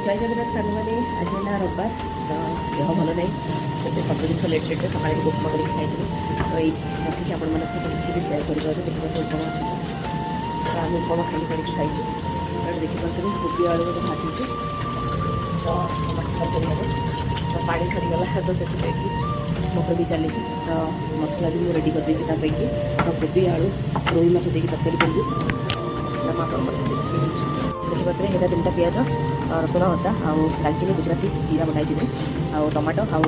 जय जगन्नाथ सारे आज है रविवार तो देह भल ना तो सब जिन लेट लेट सका उपमा कर खाई तो ये रखिए आपण मैंने किसी भी सेयार कर देखिए उपमा तो आम उपमा खाली कर खाई देखिए कोबी आलू को भाजी तो तो पानी सरीगला तो से मटर भी चली तो मसला भी रेडी कर देती तो कोबी आलू रोई माछ देखिए तरकारी कर देखिए यहाँ 3टा पिज रसुण अदा आउ दालचीनी गुजराती जीरा बनाई आ टमाटो आउ